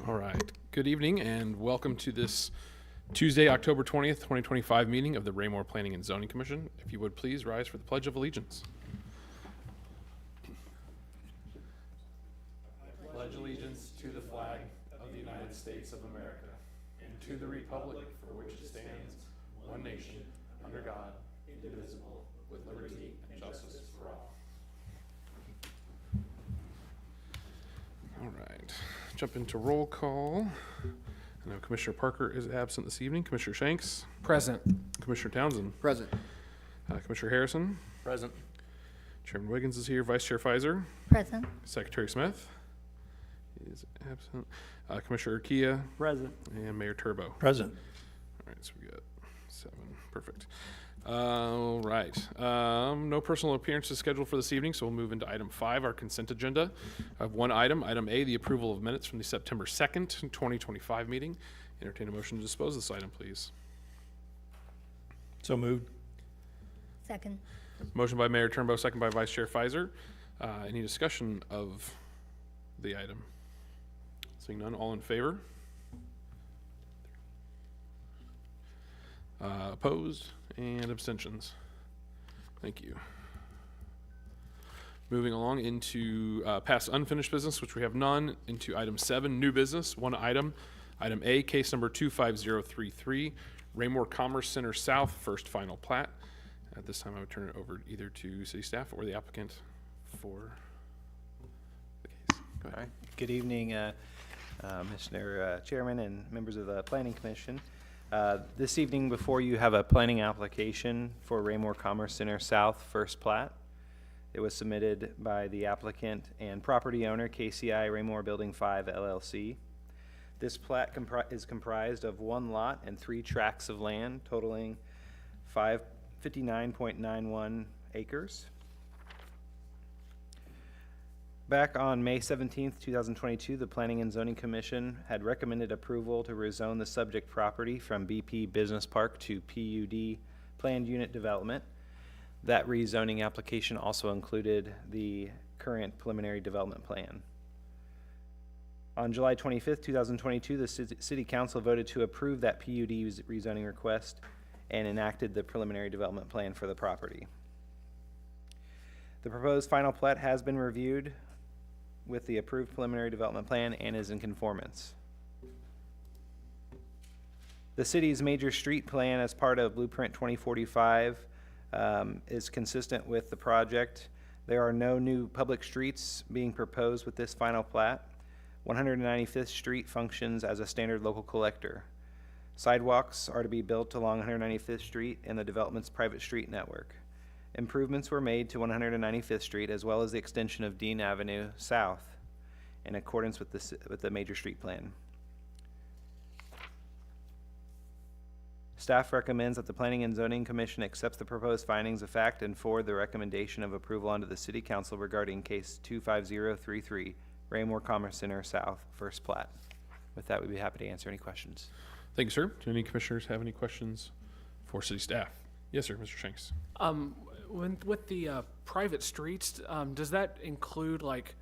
All right. Good evening and welcome to this Tuesday, October 20th, 2025 meeting of the Raymore Planning and Zoning Commission. If you would please rise for the Pledge of Allegiance. I pledge allegiance to the flag of the United States of America and to the republic for which it stands, one nation, under God, indivisible, with liberty and justice for all. All right. Jump into roll call. I know Commissioner Parker is absent this evening. Commissioner Shanks. Present. Commissioner Townsend. Present. Commissioner Harrison. Present. Chairman Wiggins is here. Vice Chair Pfizer. Present. Secretary Smith is absent. Commissioner Kia Present. and Mayor Turbo. Present. All right, so we got 7. Perfect. All right. No personal appearances scheduled for this evening, so we'll move into item 5, our consent agenda. I have one item. Item A, the approval of minutes from the September 2nd, 2025 meeting. Entertain a motion to dispose of this item, please. So moved. Second. Motion by Mayor Turnbow, second by Vice Chair Pfizer. Any discussion of the item? Seeing none, all in favor? Opposed and abstentions. Thank you. Moving along into past unfinished business, which we have none, into item 7, new business, one item. Item A, case number 25033, Raymore Commerce Center South, first final plat. At this time, I would turn it over either to city staff or the applicant for the case. Go ahead. All right. Good evening, Mr. Chairman and members of the Planning Commission. This evening before you have a planning application for Raymore Commerce Center South First Plat. It was submitted by the applicant and property owner KCI Raymore Building 5 LLC. This plat is comprised of 1 lot and 3 tracts of land totaling 59.91 acres. Back on May 17th, 2022, the Planning and Zoning Commission had recommended approval to rezone the subject property from BP Business Park to PUD Planned Unit Development. That rezoning application also included the current preliminary development plan. On July 25th, 2022, the City Council voted to approve that PUD rezoning request and enacted the preliminary development plan for the property. The proposed final plat has been reviewed with the approved preliminary development plan and is in conformance. The city's major street plan as part of Blueprint 2045 is consistent with the project. There are no new public streets being proposed with this final plat. 195th Street functions as a standard local collector. Sidewalks are to be built along 195th Street and the development's private street network. Improvements were made to 195th Street as well as the extension of Dean Avenue South in accordance with the major street plan. Staff recommends that the Planning and Zoning Commission accepts the proposed findings of fact and forward the recommendation of approval onto the City Council regarding case 25033, Raymore Commerce Center South, first plat. With that, we'd be happy to answer any questions. Thank you, sir. Do any commissioners have any questions for city staff? Yes, sir, Mr. Shanks. With the private streets, does that include like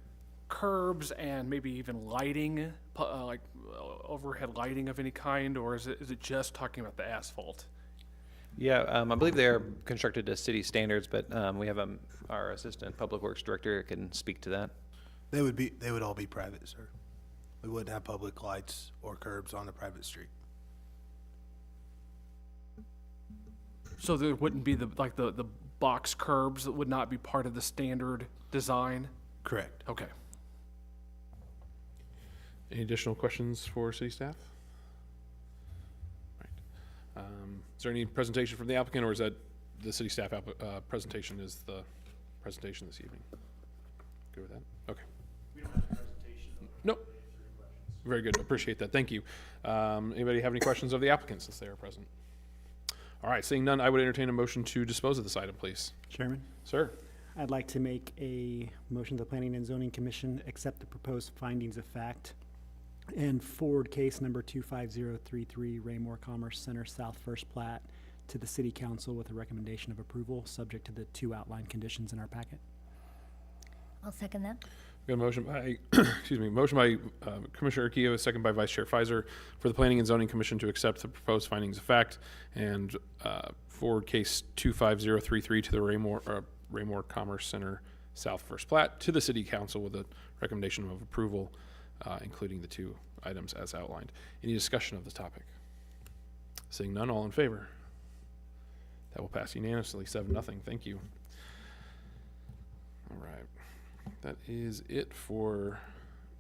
curbs and maybe even lighting, like overhead lighting of any kind, or is it just talking about the asphalt? Yeah, I believe they're constructed to city standards, but we have our Assistant Public Works Director can speak to that. They would all be private, sir. We wouldn't have public lights or curbs on the private street. So there wouldn't be the box curbs that would not be part of the standard design? Correct. Okay. Any additional questions for city staff? Right. Is there any presentation from the applicant, or is that the city staff presentation is the presentation this evening? Good with that? Okay. We don't have a presentation. Nope. Very good. Appreciate that. Thank you. Anybody have any questions of the applicant since they are present? All right. Seeing none, I would entertain a motion to dispose of this item, please. Chairman, Sir. I'd like to make a motion the Planning and Zoning Commission accept the proposed findings of fact and forward case number 25033, Raymore Commerce Center South First Plat, to the City Council with a recommendation of approval, subject to the 2 outlined conditions in our packet. I'll second that. We got a motion by, excuse me, motion by Commissioner Urquio, a second by Vice Chair Pfizer, for the Planning and Zoning Commission to accept the proposed findings of fact and forward case 25033 to the Raymore Commerce Center South First Plat to the City Council with a recommendation of approval, including the two items as outlined. Any discussion of this topic? Seeing none, all in favor? That will pass unanimously, 7-0. Thank you. All right. That is it for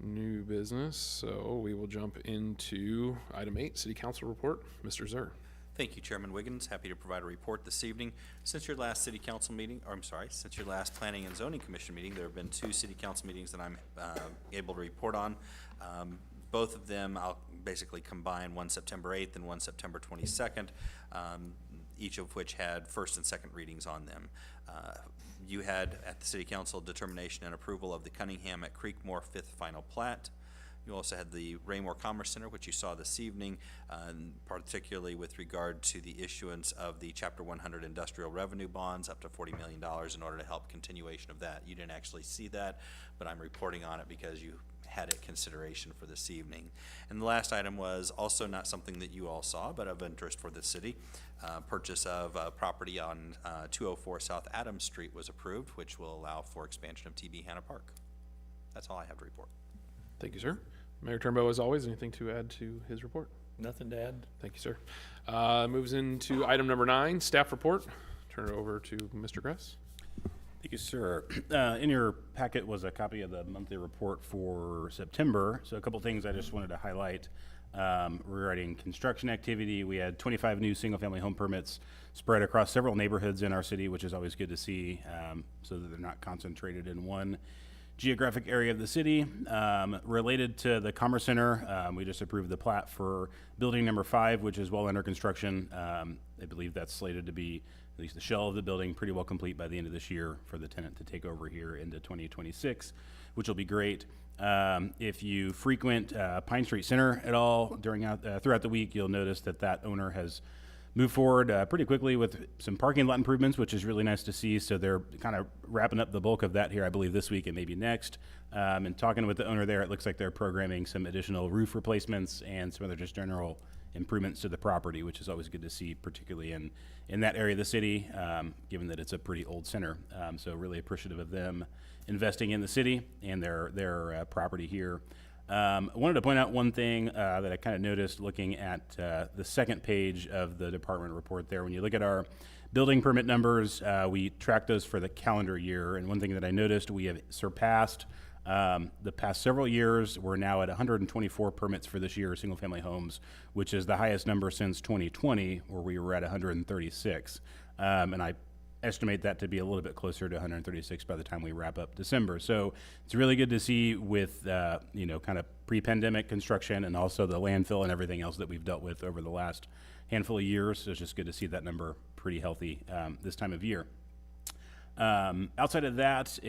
new business. So we will jump into item 8, City Council report. Mr. Zur. Thank you, Chairman Wiggins. Happy to provide a report this evening. Since your last city council meeting, or I'm sorry, since your last Planning and Zoning Commission meeting, there have been 2 city council meetings that I'm able to report on. Both of them I'll basically combine, one September 8th and one September 22nd, each of which had first and second readings on them. You had at the City Council determination and approval of the Cunningham at Creekmore 5th final plat. You also had the Raymore Commerce Center, which you saw this evening, particularly with regard to the issuance of the Chapter 100 industrial revenue bonds up to $40 million in order to help continuation of that. You didn't actually see that, but I'm reporting on it because you had it consideration for this evening. And the last item was also not something that you all saw, but of interest for the city. Purchase of property on 204 South Adams Street was approved, which will allow for expansion of TB Hanna Park. That's all I have to report. Thank you, sir. Mayor Turnbow, as always, anything to add to his report? Nothing to add. Thank you, sir. Moves into item number 9, staff report. Turn it over to Mr. Gress. Thank you, sir. In your packet was a copy of the monthly report for September. So a couple things I just wanted to highlight regarding construction activity. We had 25 new single-family home permits spread across several neighborhoods in our city, which is always good to see, so that they're not concentrated in one geographic area of the city. Related to the Commerce Center, we just approved the plat for building number 5, which is well under construction. I believe that's slated to be, at least the shell of the building, pretty well complete by the end of this year for the tenant to take over here into 2026, which will be great. If you frequent Pine Street Center at all throughout the week, you'll notice that owner has moved forward pretty quickly with some parking lot improvements, which is really nice to see. So they're kind of wrapping up the bulk of that here, I believe, this week and maybe next. And talking with the owner there, it looks like they're programming some additional roof replacements and some other just general improvements to the property, which is always good to see, particularly in that area of the city, given that it's a pretty old center. So really appreciative of them investing in the city and their property here. I wanted to point out one thing that I kind of noticed looking at the second page of the department report there. When you look at our building permit numbers, we track those for the calendar year. And one thing that I noticed, we have surpassed the past several years. We're now at 124 permits for this year, single-family homes, which is the highest number since 2020, where we were at 136. And I estimate that to be a little bit closer to 136 by the time we wrap up December. So it's really good to see with, kind of pre-pandemic construction and also the landfill and everything else that we've dealt with over the last handful of years. So it's just good to see that number pretty healthy this time of year. Outside of that,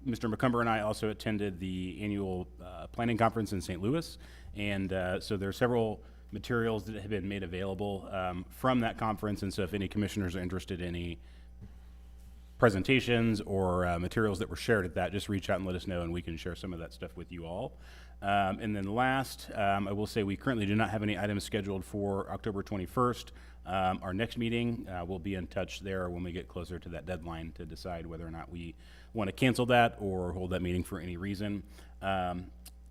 Mr. McCumber and I also attended the annual planning conference in St. Louis. And so there are several materials that have been made available from that conference. And so if any commissioners are interested in any presentations or materials that were shared at that, just reach out and let us know and we can share some of that stuff with you all. And then last, I will say we currently do not have any items scheduled for October 21st. Our next meeting, we'll be in touch there when we get closer to that deadline to decide whether or not we want to cancel that or hold that meeting for any reason. I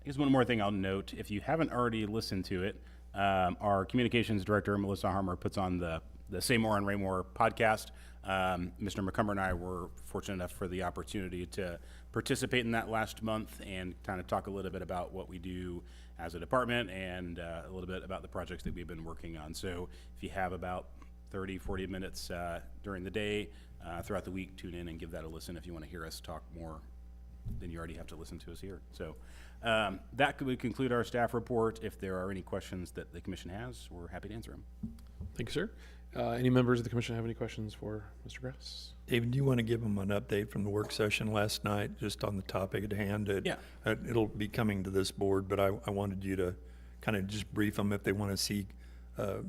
guess one more thing I'll note, if you haven't already listened to it, our communications director, Melissa Harmer, puts on the Say More on Raymore podcast. Mr. McCumber and I were fortunate enough for the opportunity to participate in that last month and kind of talk a little bit about what we do as a department and a little bit about the projects that we've been working on. So if you have about 30, 40 minutes during the day, throughout the week, tune in and give that a listen if you want to hear us talk more than you already have to listen to us here. So that would conclude our staff report. If there are any questions that the commission has, we're happy to answer them. Thank you, sir. Any members of the commission have any questions for Mr. Gress? David, do you want to give them an update from the work session last night, just on the topic at hand? Yeah. It'll be coming to this board, but I wanted you to kind of just brief them if they want to see a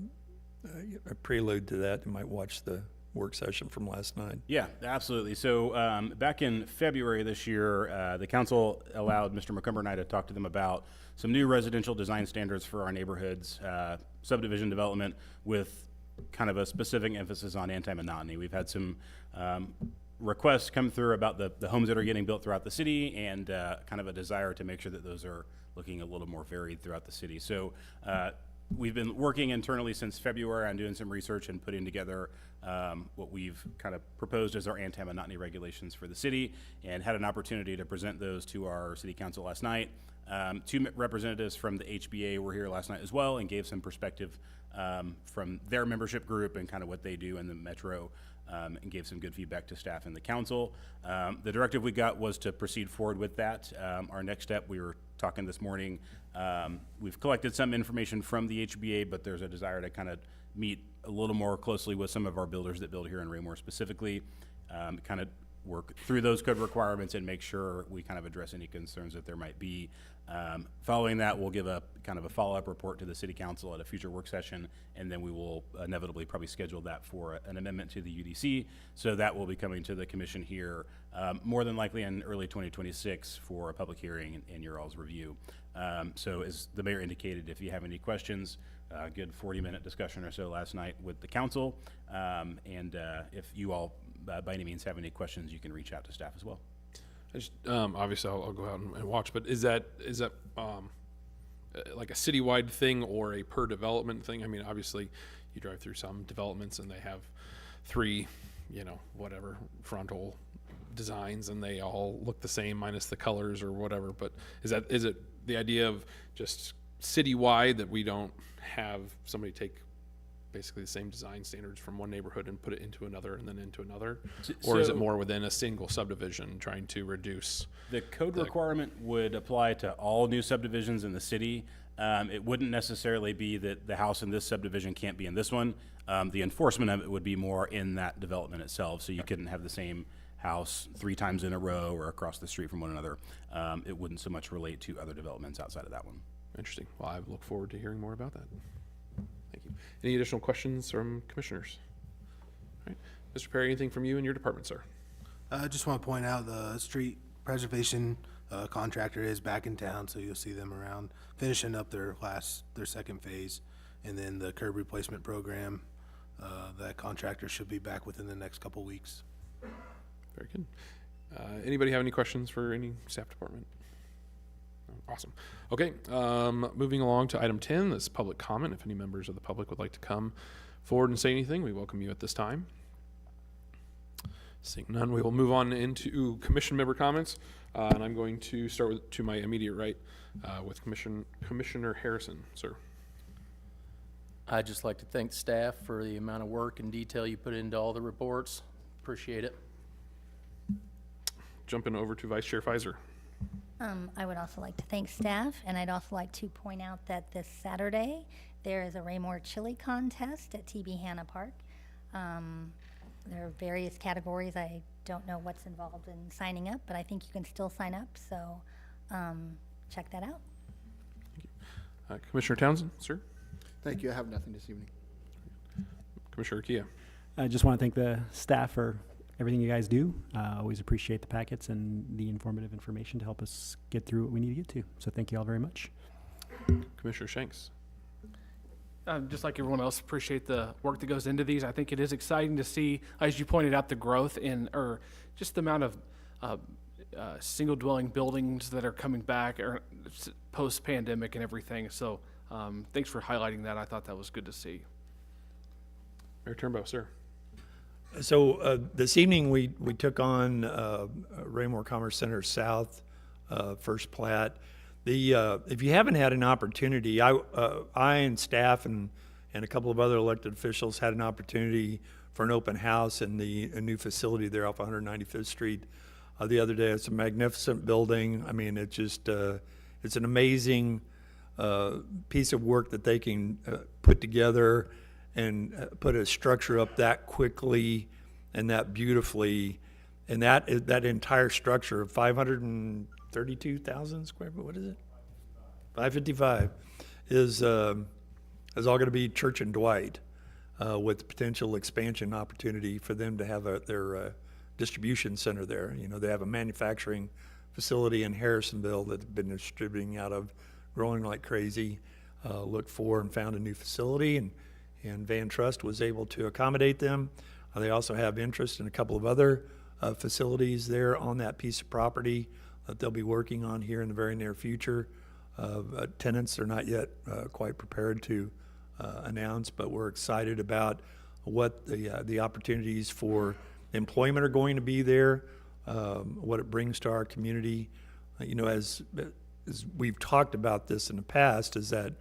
prelude to that. They might watch the work session from last night. Yeah, absolutely. So back in February this year, the council allowed Mr. McCumber and I to talk to them about some new residential design standards for our neighborhoods, subdivision development with kind of a specific emphasis on anti-monotony. We've had some requests come through about the homes that are getting built throughout the city and kind of a desire to make sure that those are looking a little more varied throughout the city. So we've been working internally since February on doing some research and putting together what we've kind of proposed as our anti-monotony regulations for the city, and had an opportunity to present those to our city council last night. Two representatives from the HBA were here last night as well and gave some perspective from their membership group and kind of what they do in the metro, and gave some good feedback to staff and the council. The directive we got was to proceed forward with that. Our next step, we were talking this morning, we've collected some information from the HBA, but there's a desire to kind of meet a little more closely with some of our builders that build here in Raymore specifically, kind of work through those code requirements and make sure we kind of address any concerns that there might be. Following that, we'll give a kind of a follow-up report to the city council at a future work session, and then we will inevitably probably schedule that for an amendment to the UDC. So that will be coming to the commission here more than likely in early 2026 for a public hearing and your all's review. So as the mayor indicated, if you have any questions, a good 40-minute discussion or so last night with the council. And if you all by any means have any questions, you can reach out to staff as well. I just, obviously, I'll go out and watch, but is that like a citywide thing or a per development thing? I mean, obviously, you drive through some developments and they have 3, whatever, frontal designs, and they all look the same minus the colors or whatever. But is it the idea of just citywide that we don't have somebody take basically the same design standards from one neighborhood and put it into another and then into another? Or is it more within a single subdivision trying to reduce? The code requirement would apply to all new subdivisions in the city. It wouldn't necessarily be that the house in this subdivision can't be in this one. The enforcement of it would be more in that development itself, so you couldn't have the same house 3 times in a row or across the street from one another. It wouldn't so much relate to other developments outside of that one. Interesting. Well, I look forward to hearing more about that. Thank you. Any additional questions from commissioners? All right. Mr. Perry, anything from you and your department, sir? I just want to point out the street preservation contractor is back in town, so you'll see them around finishing up their second phase. And then the curb replacement program, that contractor should be back within the next couple weeks. Very good. Anybody have any questions for any staff department? Awesome. Okay, moving along to item 10, this is public comment. If any members of the public would like to come forward and say anything, we welcome you at this time. Seeing none, we will move on into commission member comments. And I'm going to start to my immediate right with Commissioner Harrison, sir. I'd just like to thank staff for the amount of work and detail you put into all the reports. Appreciate it. Jumping over to Vice Chair Fizer. I would also like to thank staff, and I'd also like to point out that this Saturday, there is a Raymore Chili Contest at TB Hanna Park. There are various categories. I don't know what's involved in signing up, but I think you can still sign up, so check that out. Commissioner Townsend, sir. Thank you. I have nothing this evening. Commissioner Kia. I just want to thank the staff for everything you guys do. Always appreciate the packets and the informative information to help us get through what we need to get to. So thank you all very much. Commissioner Shanks. Just like everyone else, appreciate the work that goes into these. I think it is exciting to see, as you pointed out, the growth or just the amount of single dwelling buildings that are coming back or post-pandemic and everything. So thanks for highlighting that. I thought that was good to see. Mayor Turnbow, sir. So this evening, we took on Raymore Commerce Center South, first plat. If you haven't had an opportunity, I and staff and a couple of other elected officials had an opportunity for an open house in a new facility there off 195th Street the other day. It's a magnificent building. I mean, it's just it's an amazing piece of work that they can put together and put a structure up that quickly and that beautifully. And that entire structure of 532,000 square foot, what is it? 555 is all going to be Church and Dwight. with potential expansion opportunity for them to have their distribution center there. You know, they have a manufacturing facility in Harrisonville that they've been distributing out of, growing like crazy. Looked for and found a new facility, and Van Trust was able to accommodate them. They also have interest in a couple of other facilities there on that piece of property that they'll be working on here in the very near future. Tenants are not yet quite prepared to announce, but we're excited about what the opportunities for employment are going to be there, what it brings to our community. You know, as we've talked about this in the past, is that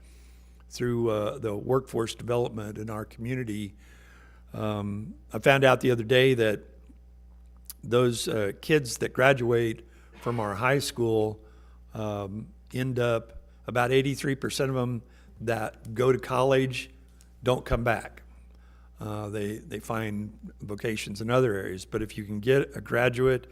through the workforce development in our community, I found out the other day that those kids that graduate from our high school end up, about 83% of them that go to college don't come back. They find vocations in other areas. But if you can get a graduate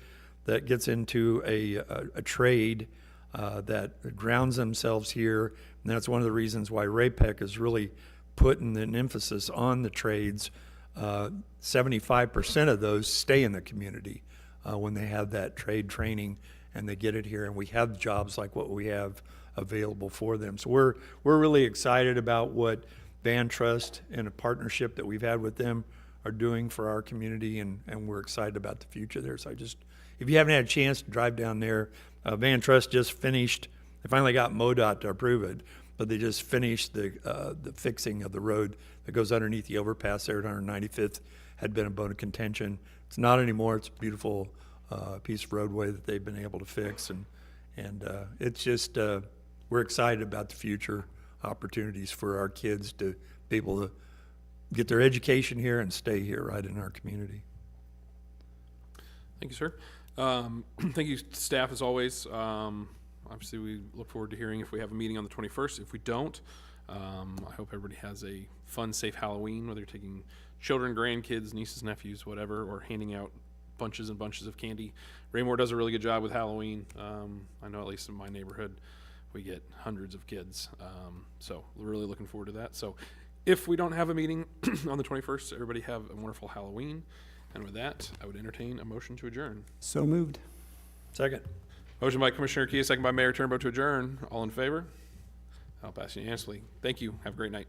that gets into a trade that grounds themselves here, and that's one of the reasons why RAPEC is really putting an emphasis on the trades. 75% of those stay in the community when they have that trade training and they get it here, and we have jobs like what we have available for them. So we're really excited about what Van Trust and a partnership that we've had with them are doing for our community, and we're excited about the future there. So if you haven't had a chance to drive down there, Van Trust just finished, they finally got MoDOT to approve it, but they just finished the fixing of the road that goes underneath the overpass there at 195th. Had been a bone of contention. It's not anymore. It's a beautiful piece of roadway that they've been able to fix, and it's just we're excited about the future opportunities for our kids to be able to get their education here and stay here right in our community. Thank you, sir. Thank you, staff, as always. Obviously, we look forward to hearing if we have a meeting on the 21st. If we don't, I hope everybody has a fun, safe Halloween, whether you're taking children, grandkids, nieces, nephews, whatever, or handing out bunches and bunches of candy. Raymore does a really good job with Halloween. I know at least in my neighborhood, we get hundreds of kids. So we're really looking forward to that. So if we don't have a meeting on the 21st, everybody have a wonderful Halloween. And with that, I would entertain a motion to adjourn. So moved. Second. Motion by Commissioner Kia, second by Mayor Turnbow to adjourn. All in favor? I'll pass unanimously. Thank you. Have a great night.